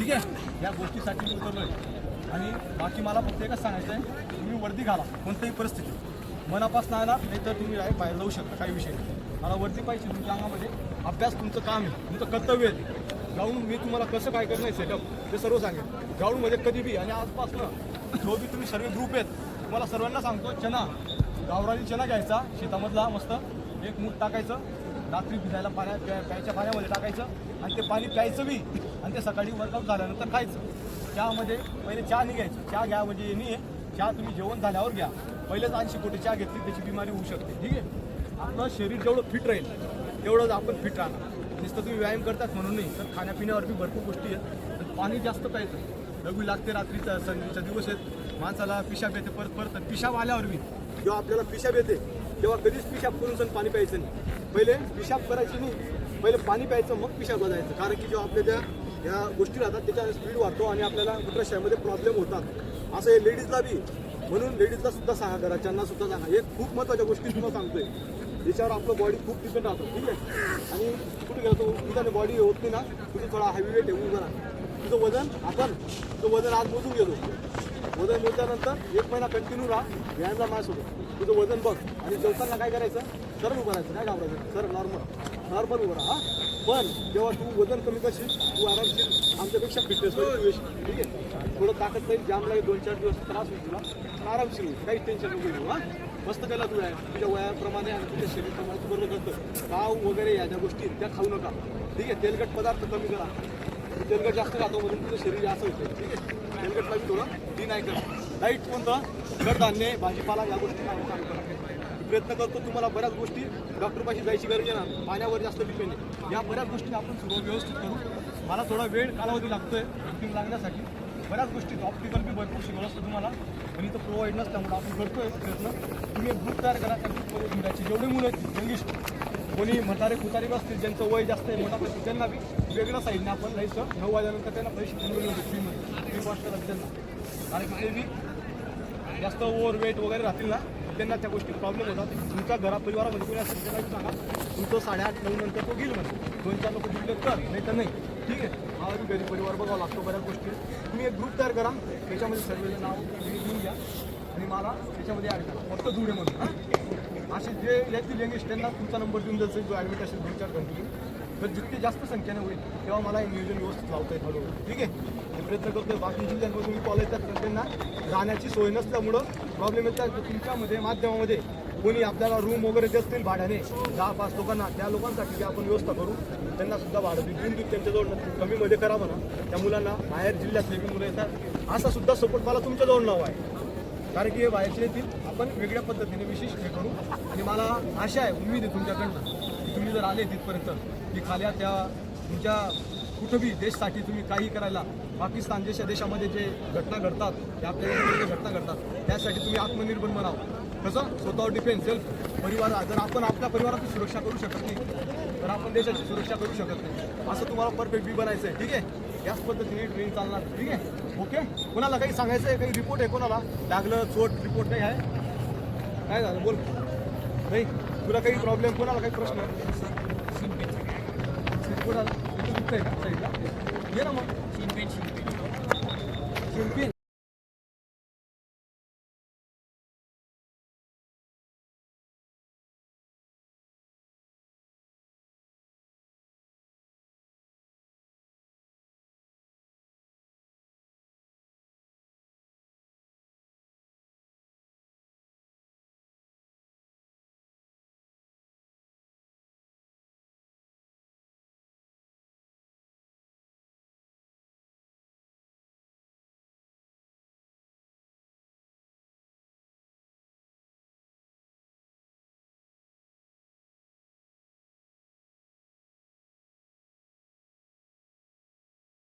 ठीक आहे. या गोष्टीसाठी मी उतरलो आहे आणि बाकी मला फक्त एकच सांगायचं आहे, तुम्ही वर्दी घाला कोणत्याही परिस्थितीत, मनापासून आला नाही तर तुम्ही बाहेर जाऊ शकता, काही विषय नाही. मला वर्दी पाहिजे तुमच्या अंगामध्ये. अभ्यास तुमचं काम आहे, तुमचं कर्तव्य आहे. ग्राउंड मी तुम्हाला कसं काय करणं आहे सेटअप ते सर्व सांगेन. ग्राउंडमध्ये कधी बी आणि आजपासनं जो बी तुम्ही सर्व ग्रुप आहेत, तुम्हाला सर्वांना सांगतो, चना गावरानी चना घ्यायचा शेतामधला मस्त एक मूठ टाकायचं, रात्री भिजायला प्यायच्या पाण्यामध्ये टाकायचं आणि ते पाणी प्यायचं बी आणि ते सकाळी वर्कआउट झाल्यानंतर खायचं. चहामध्ये पहिले चहा नाही घ्यायची, चहा घ्या म्हणजे नाही आहे, चहा तुम्ही जेवण झाल्यावर घ्या. पहिलेच 80 कोटी चहा घेतली त्याची बिमारी होऊ शकते. ठीक आहे. आपलं शरीर जेवढं फिट राहील तेवढंच आपण फिट राहणार. नुसतं तुम्ही व्यायाम करतात म्हणून नाही, तर खाण्यापिण्यावर बी भरपूर गोष्टी आहेत. तर पाणी जास्त प्यायचं, लघवी लागते. रात्रीचा संध्याचा दिवस आहेत, माणसाला पिशाब येते परत पिशाब आल्यावर बी जेव्हा आपल्याला पिशाब येते तेव्हा कधीच पिशाब करून सण पाणी प्यायचं नाही. पहिले पिशाब करायची नाही, पहिले पाणी प्यायचं मग पिशाब बजायचं. कारण की जेव्हा आपल्या या गोष्टी राहतात त्याच्या स्पीड वाढतो आणि आपल्याला मूत्राशयामध्ये प्रॉब्लेम होतात. असं हे लेडीजला बी, म्हणून लेडीजला सुद्धा सांगा, घराच्यांना सुद्धा सांगा. हे खूप महत्त्वाच्या गोष्टी तुम्हाला सांगतोय, याच्यावर आपलं बॉडी खूप डिपेंड राहतो. ठीक आहे. आणि कुठे गेलो तुझा बॉडी होत नाही ना, तुझं थोडा हेवी वेट आहे उभं राहा. तुझं वजन तुझं वजन आज मोजून गेलो, वजन मोजल्यानंतर 1 महिना कंटिन्यू राहा, व्यायामला मास होतो. तुझं वजन बघ आणि जेवताना काय करायचं, सरळ उभं राहायचं, काय घाबरायचं, सरळ नॉर्मल उभं राहा. पण जेव्हा तू वजन कमी करशील तू आरामशीर आमच्यापेक्षा फिटनेस होईल. ठीक आहे. थोडं ताकद जाईल, जाम लागेल, 2-4 दिवस त्रास होईल तुला, पण आरामशीर होईल, काहीच टेन्शन नको घेऊ. हां, मस्त केला तू व्यायाम तुझ्या वयाप्रमाणे आणि तुझ्या शरीराप्रमाणे तू बरोबर करतं. पाव वगैरे या ज्या गोष्टी त्या खाऊ नका. ठीक आहे. तेलकट पदार्थ कमी करा, तेलकट जास्त खातो म्हणून तुझं शरीर असं होतं. ठीक आहे. तेलकटला बी थोडं ती नाही करत. डाईट कोणतं, कडधान्य, भाजीपाला या गोष्टी चालू करा. प्रयत्न करतो. तुम्हाला बऱ्याच गोष्टी डॉक्टरपाशी जायची गरज आहे ना, पाण्यावर जास्त डिपेंड आहे. या बऱ्याच गोष्टी आपण सुरू व्यवस्थित करू. मला थोडा वेळ कालावधी लागतोय बुकिंग लागण्यासाठी. बऱ्याच गोष्टी ऑप्टिकल बी भरपूर शिकवलं असतं तुम्हाला, पण इथं प्रोव्हाइड नसल्यामुळे आपण करतोय प्रयत्न. तुम्ही एक ग्रुप तयार करा, त्या ग्रुपमध्ये घेऊन जेवढे मुलं आहेत यंगिस्ट, कोणी म्हातारे खुतारे असतील ज्यांचं वय जास्त आहे मोठा पैसे, त्यांना बी वेगळ्या साईडने आपण जायचं. 9 वाजल्यानंतर त्यांना पैसे मिळवले होते फ्री कॉस्ट करायचं त्यांना. कारण की ते बी जास्त ओव्हरवेट वगैरे राहतील ना, त्यांना त्या गोष्टी प्रॉब्लेम होतात. तुमच्या परिवारामध्ये कोणी असेल त्याला सांगा, तुमचं 8:30-9 नंतर तो गेल म्हणजे 2-4 लोक जिंकले तर, नाही तर नाही. ठीक आहे. मला घरी परिवार बघावं लागतो बऱ्याच गोष्टी. तुम्ही एक ग्रुप तयार करा, त्याच्यामध्ये सर्वेचं नाव लिहून घ्या आणि मला त्याच्यामध्ये ॲड करा, फक्त जुडे म्हणून. हां, असे जे येतील यंगेस्ट त्यांना तुमचा नंबर देऊन द्यायचा, जो ॲडमिट असेल 2-4 घंटे. तर जितकी जास्त संख्येने होईल तेव्हा मला हे नियोजन व्यवस्थित लावता येईल हळूहळू. ठीक आहे. हे प्रयत्न करतोय. बाकी जिल्ह्यांमध्ये तुम्ही कॉलेज येतात त्यांना राहण्याची सोय नसल्यामुळं प्रॉब्लेम येतात. तुमच्यामध्ये माध्यमामध्ये कोणी आपल्याला रूम वगैरे देत असतील भाड्याने 10-5 लोकांना, त्या लोकांसाठी आपण व्यवस्था करू. त्यांना सुद्धा भाडं देऊन त्यांच्याजवळ कमीमध्ये करा म्हणा. त्या मुलांना बाहेर जिल्ह्यातले बी मुलं येतात, असा सुद्धा सपोर्ट मला तुमच्याजवळ नाव आहे. कारण की हे बाहेरचे येतील, आपण वेगळ्या पद्धतीने विशेष हे करू. आणि मला आशा आहे, उम्मीद आहे तुमच्याकडनं की तुम्ही जर आले तिथपर्यंत की खाल्या त्या तुमच्या कुठं बी देशसाठी तुम्ही काही करायला, पाकिस्तान जशा देशामध्ये जे घटना घडतात, त्या आपल्या घटना घडतात, त्यासाठी तुम्ही आत्मनिर्भर बनावं. कसं, स्वतःवर डिपेंड, सेल्फ. परिवार जर आपण आपल्या परिवाराची सुरक्षा करू शकत नाही तर आपण देशाची सुरक्षा करू शकत नाही. असं तुम्हाला परफेक्ट बी बनायचं आहे. ठीक आहे. याच पद्धतीने ट्रेनिंग चालणार. ठीक आहे. ओके. कोणाला काही सांगायचं आहे, काही रिपोर्ट आहे, कोणाला लागलं चोट रिपोर्ट काही आहे, काय झालं बोल. नाही तुला काही प्रॉब्लेम, कोणाला काही प्रश्न कोणाला आहे का साईडला, ये ना मग.